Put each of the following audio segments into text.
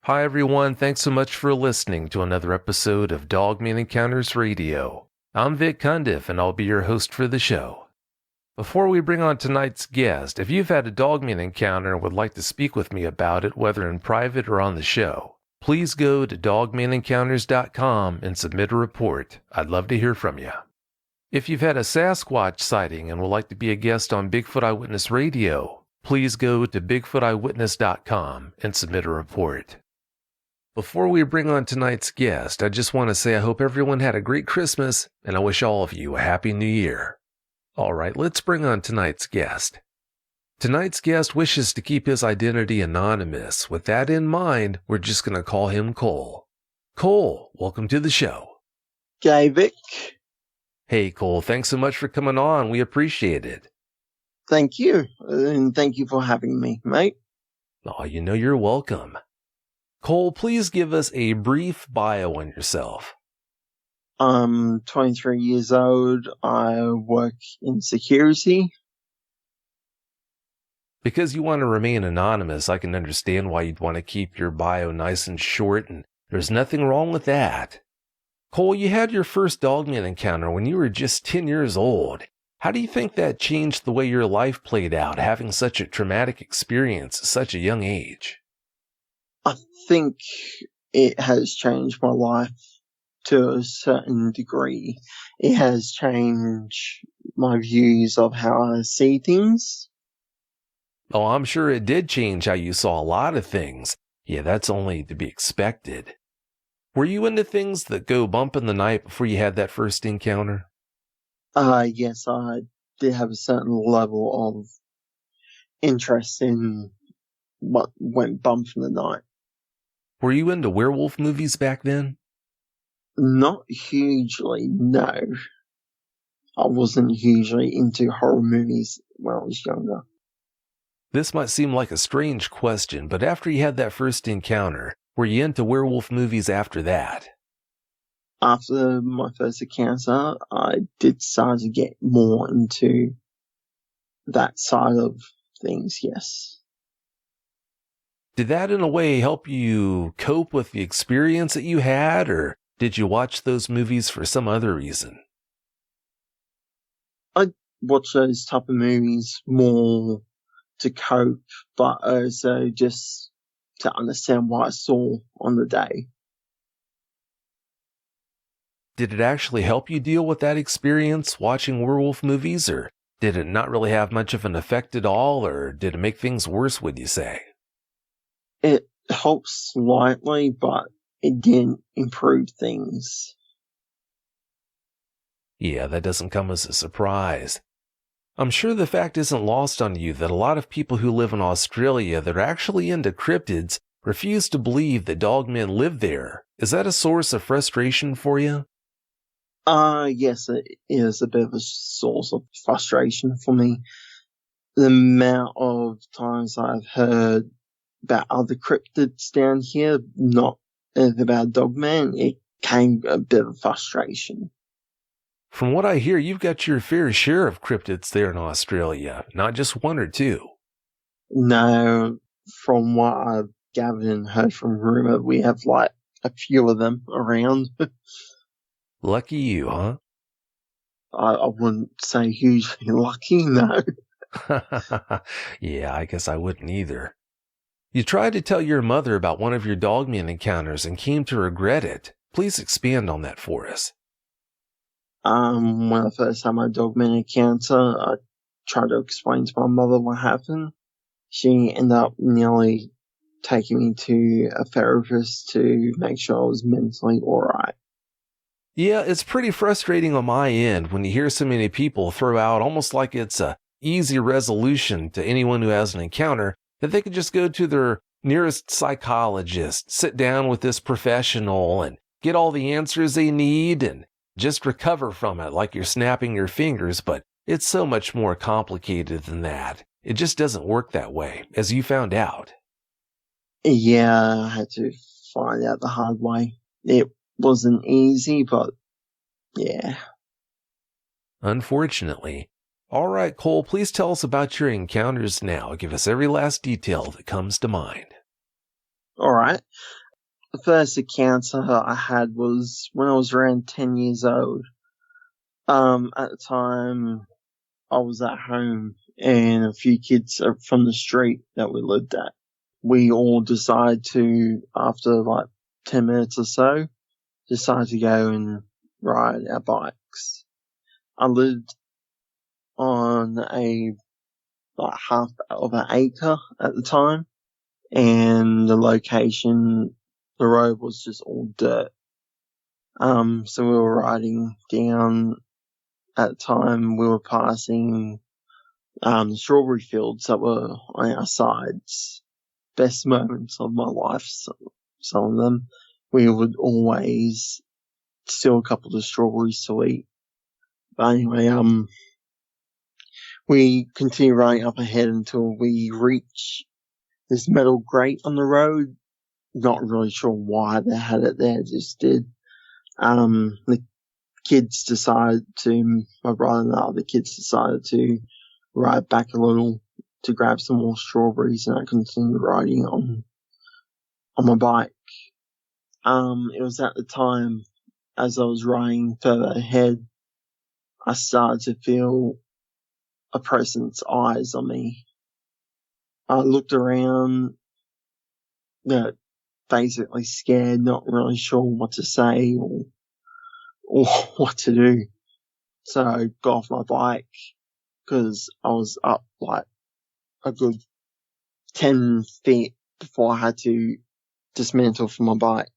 Hi everyone, thanks so much for listening to another episode of Dogman Encounters Radio. I'm Vic Cundiff and I'll be your host for the show. Before we bring on tonight's guest, if you've had a Dogman encounter and would like to speak with me about it, whether in private or on the show, please go to dogmanencounters.com and submit a report. I'd love to hear from you. If you've had a Sasquatch sighting and would like to be a guest on Bigfoot Eyewitness Radio, please go to bigfooteyewitness.com and submit a report. Before we bring on tonight's guest, I just want to say I hope everyone had a great Christmas, and I wish all of you a Happy New Year. All right, let's bring on tonight's guest. Tonight's guest wishes to keep his identity anonymous. With that in mind, we're just going to call him Cole. Cole, welcome to the show. G'day, Vic. Hey, Cole, thanks so much for coming on. We appreciate it. Thank you, and thank you for having me, mate. Oh, you're welcome. Cole, please give us a brief bio on yourself. I'm 23 years old. I work in security. Because you want to remain anonymous, I can understand why you'd want to keep your bio nice and short, and there's nothing wrong with that. Cole, you had your first Dogman encounter when you were just 10 years old. How do you think that changed the way your life played out, having such a traumatic experience at such a young age? I think it has changed my life to a certain degree. It has changed my views of how I see things. Oh, I'm sure it did change how you saw a lot of things. Yeah, that's only to be expected. Were you into things that go bump in the night before you had that first encounter? Yes, I did have a certain level of interest in what went bump in the night. Were you into werewolf movies back then? Not hugely, no. I wasn't hugely into horror movies when I was younger. This might seem like a strange question, but after you had that first encounter, were you into werewolf movies after that? After my first encounter, I did start to get more into that side of things, yes. Did that in a way help you cope with the experience that you had, or did you watch those movies for some other reason? I watch those type of movies more to cope, but also just to understand what I saw on the day. Did it actually help you deal with that experience watching werewolf movies, or did it not really have much of an effect at all, or did it make things worse, would you say? It helps slightly, but it didn't improve things. Yeah, that doesn't come as a surprise. I'm sure the fact isn't lost on you that a lot of people who live in Australia that are actually into cryptids refuse to believe that dogmen live there. Is that a source of frustration for you? Yes, it is a bit of a source of frustration for me. The amount of times I've heard about other cryptids down here, not about Dogman, it came a bit of frustration. From what I hear, you've got your fair share of cryptids there in Australia, not just one or two. No, from what I've gathered and heard from rumor, we have like a few of them around. Lucky you, huh? I wouldn't say hugely lucky, no. Yeah, I guess I wouldn't either. You tried to tell your mother about one of your Dogman encounters and came to regret it. Please expand on that for us. When I first had my Dogman encounter, I tried to explain to my mother what happened. She ended up nearly taking me to a therapist to make sure I was mentally alright. Yeah, it's pretty frustrating on my end when you hear so many people throw out almost like it's a easy resolution to anyone who has an encounter that they could just go to their nearest psychologist, sit down with this professional and get all the answers they need and just recover from it like you're snapping your fingers, but it's so much more complicated than that. It just doesn't work that way, as you found out. Yeah, I had to find out the hard way. It wasn't easy, but yeah. Unfortunately. All right, Cole, please tell us about your encounters now. Give us every last detail that comes to mind. Alright. The first encounter I had was when I was around 10 years old. At the time, I was at home and a few kids from the street that we lived at. We all decided to, after like 10 minutes or so, decide to go and ride our bikes. I lived on a like half of an acre at the time, and the location, the road was just all dirt. So we were riding down. At the time, we were passing the strawberry fields that were on our sides. Best moments of my life, some of them. We would always steal a couple of strawberries to eat. But anyway, we continue riding up ahead until we reach this metal grate on the road. Not really sure why they had it there, just did. The kids decided to, my brother and the other kids decided to ride back a little to grab some more strawberries, and I continued riding on my bike. It was at the time, as I was riding further ahead, I started to feel a person's eyes on me. I looked around, basically scared, not really sure what to say or what to do. So I got off my bike because I was up like a good 10 feet before I had to dismantle from my bike.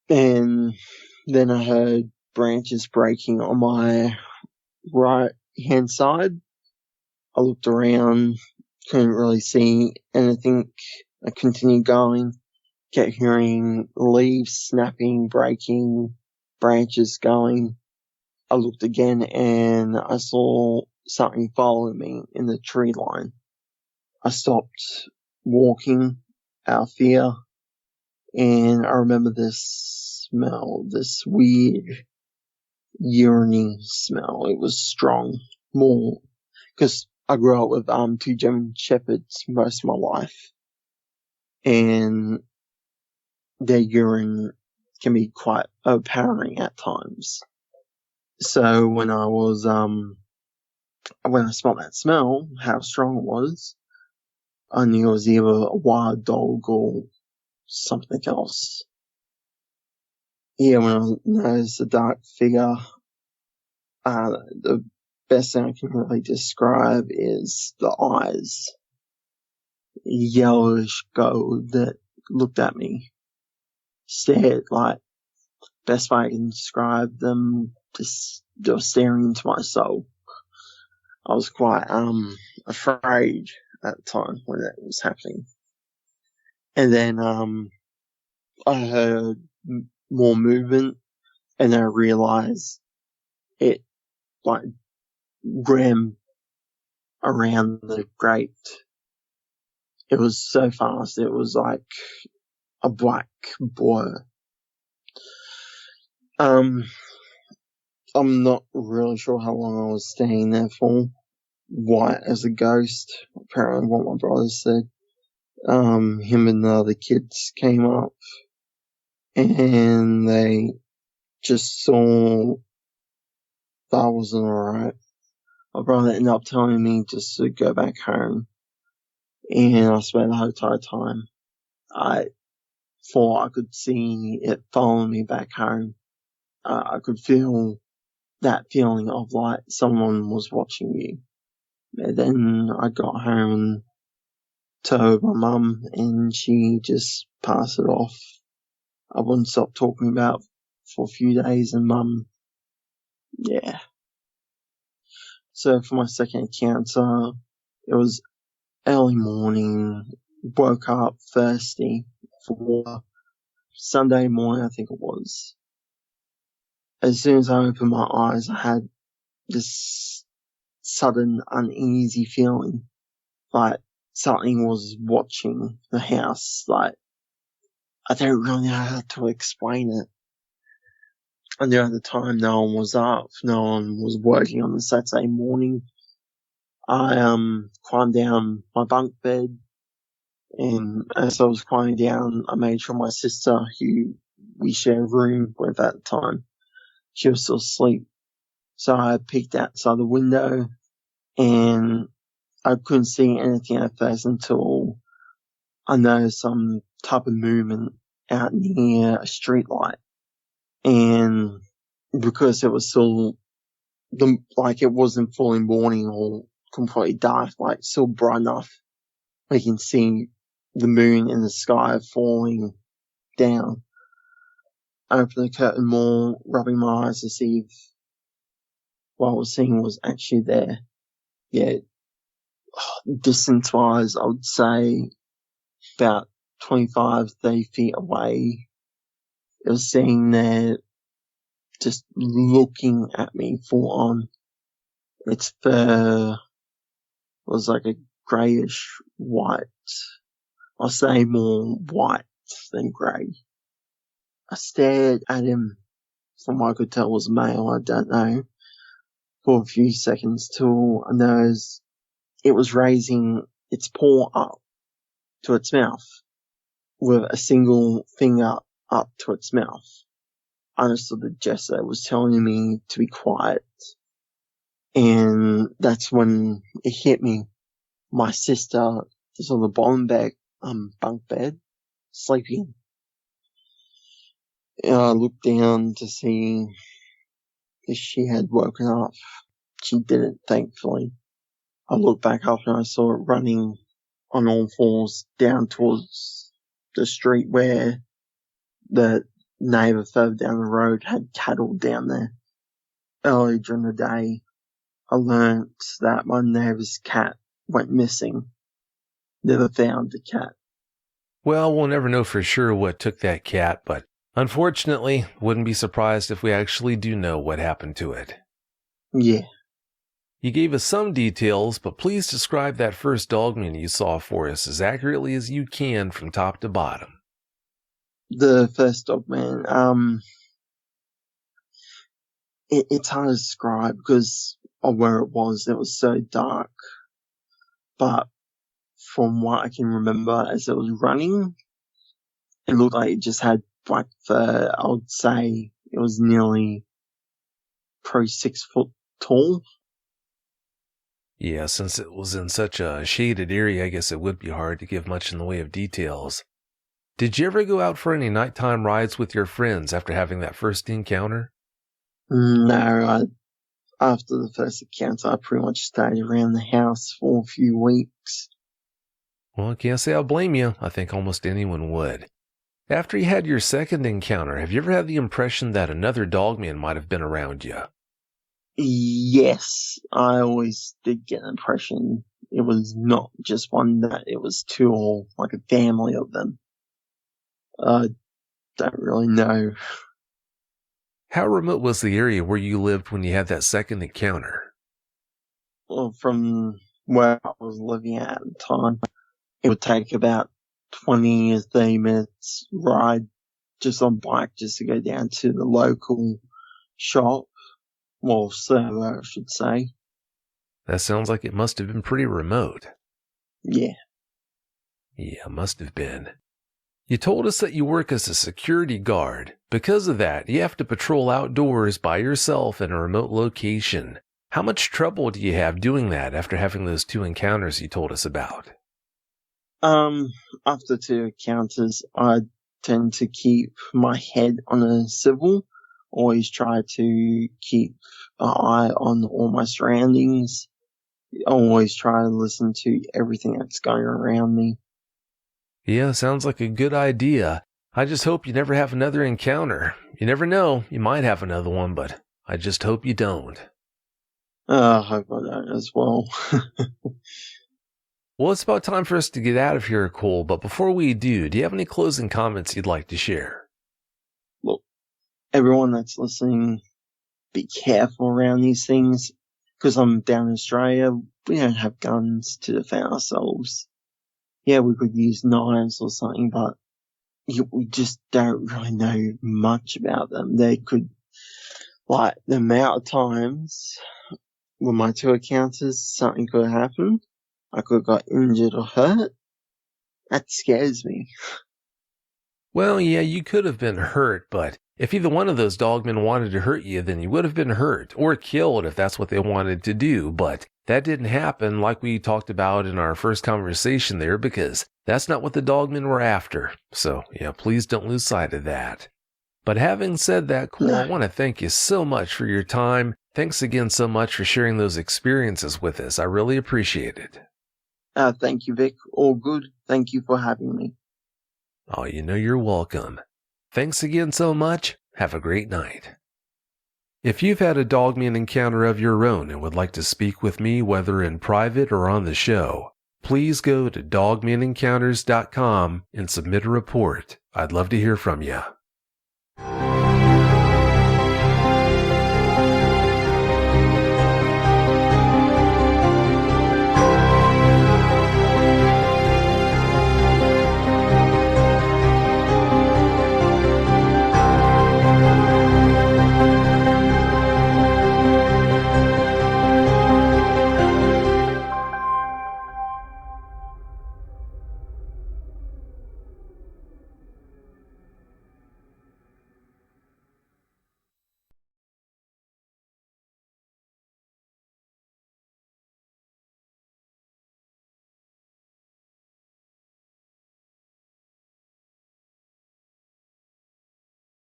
And then I heard branches breaking on my right hand side. I looked around, couldn't really see anything. I continued going, kept hearing leaves snapping, breaking, branches going. I looked again and I saw something following me in the tree line. I stopped walking out of fear, and I remember this smell, this weird urine smell. It was strong, more, because I grew up with 2 German Shepherds most of my life, and their urine can be quite overpowering at times. So when I smelled that smell, how strong it was, I knew it was either a wild dog or something else. Yeah, when I noticed a dark figure, the best thing I can really describe is the eyes. Yellowish gold that looked at me. Stared, like, best way I can describe them, just, they were staring into my soul. I was quite, afraid at the time when that was happening. And then, I heard more movement, and I realized it, like, ran around the grate. It was so fast, it was like a black blur. I'm not really sure how long I was staying there for. White as a ghost, apparently what my brother said. Him and the other kids came up, and they just saw that I wasn't alright. My brother ended up telling me just to go back home, and I spent the whole entire time. I thought I could see it following me back home. I could feel that feeling of like someone was watching you. And then I got home and told my mum, and she just passed it off. I wouldn't stop talking about it for a few days, and mum, yeah. So for my second encounter, it was early morning, woke up thirsty for Sunday morning, I think it was. As soon as I opened my eyes, I had this sudden uneasy feeling, like something was watching the house. Like, I don't really know how to explain it. I knew at the time no one was up, no one was working on the Saturday morning. I climbed down my bunk bed And as I was climbing down, I made sure my sister, who we share a room with at the time, she was still asleep. So I peeked outside the window, and I couldn't see anything at first until I noticed some type of movement out near a street light. And because it was still, it wasn't fully morning or completely dark, still bright enough, I can see the moon in the sky falling down. I opened the curtain more, rubbing my eyes to see if what I was seeing was actually there. Yeah, distance-wise, I would say about 25, 30 feet away. It was sitting there just looking at me full on. Its fur was like a greyish white. I'll say more white than grey. I stared at him, from what I could tell was male, I don't know, for a few seconds till I noticed it was raising its paw up to its mouth with a single finger up to its mouth. I understood the gesture. It was telling me to be quiet. And that's when it hit me. My sister is on the bottom bunk bed, sleeping. And I looked down to see if she had woken up. She didn't, thankfully. I looked back up and I saw it running on all fours down towards the street where the neighbour further down the road had cattle down there. Earlier during the day, I learnt that my neighbour's cat went missing. Never found the cat. Well, we'll never know for sure what took that cat, but unfortunately, wouldn't be surprised if we actually do know what happened to it. Yeah. You gave us some details, but please describe that first dogman you saw for us as accurately as you can from top to bottom. The first Dogman, it's hard to describe because of where it was so dark. But from what I can remember, as it was running, it looked like it just had black fur. I would say it was nearly probably 6 foot tall. Yeah, since it was in such a shaded area, I guess it would be hard to give much in the way of details. Did you ever go out for any nighttime rides with your friends after having that first encounter? No, after the first encounter, I pretty much stayed around the house for a few weeks. Well, I can't say I'll blame you. I think almost anyone would. After you had your second encounter, have you ever had the impression that another dogman might have been around you? Yes, I always did get an impression it was not just one, that it was two or like a family of them. I don't really know. How remote was the area where you lived when you had that second encounter? Well, from where I was living at the time, it would take about 20 or 30 minutes ride just on bike just to go down to the local shop. Well, server, I should say. That sounds like it must have been pretty remote. Yeah. Yeah, must have been. You told us that you work as a security guard. Because of that, you have to patrol outdoors by yourself in a remote location. How much trouble do you have doing that after having those two encounters you told us about? After two encounters, I tend to keep my head on a swivel. Always try to keep an eye on all my surroundings. Always try to listen to everything that's going around me. Yeah, sounds like a good idea. I just hope you never have another encounter. You never know, you might have another one, but I just hope you don't. I hope I don't as well. Well, it's about time for us to get out of here, Cole, but before we do you have any closing comments you'd like to share? Look, everyone that's listening, be careful around these things, because I'm down in Australia, we don't have guns to defend ourselves. Yeah, we could use knives or something, but we just don't really know much about them. They could, like, the amount of times with my two encounters, something could have happened. I could have got injured or hurt. That scares me. Well, yeah, you could have been hurt, but if either one of those dogmen wanted to hurt you, then you would have been hurt or killed if that's what they wanted to do. But that didn't happen like we talked about in our first conversation there, because that's not what the dogmen were after. So, yeah, please don't lose sight of that. But having said that, Cole, I want to thank you so much for your time. Thanks again so much for sharing those experiences with us. I really appreciate it. Thank you, Vic. All good. Thank you for having me. Oh, you're welcome. Thanks again so much. Have a great night. If you've had a Dogman encounter of your own and would like to speak with me, whether in private or on the show, please go to dogmenencounters.com and submit a report. I'd love to hear from you.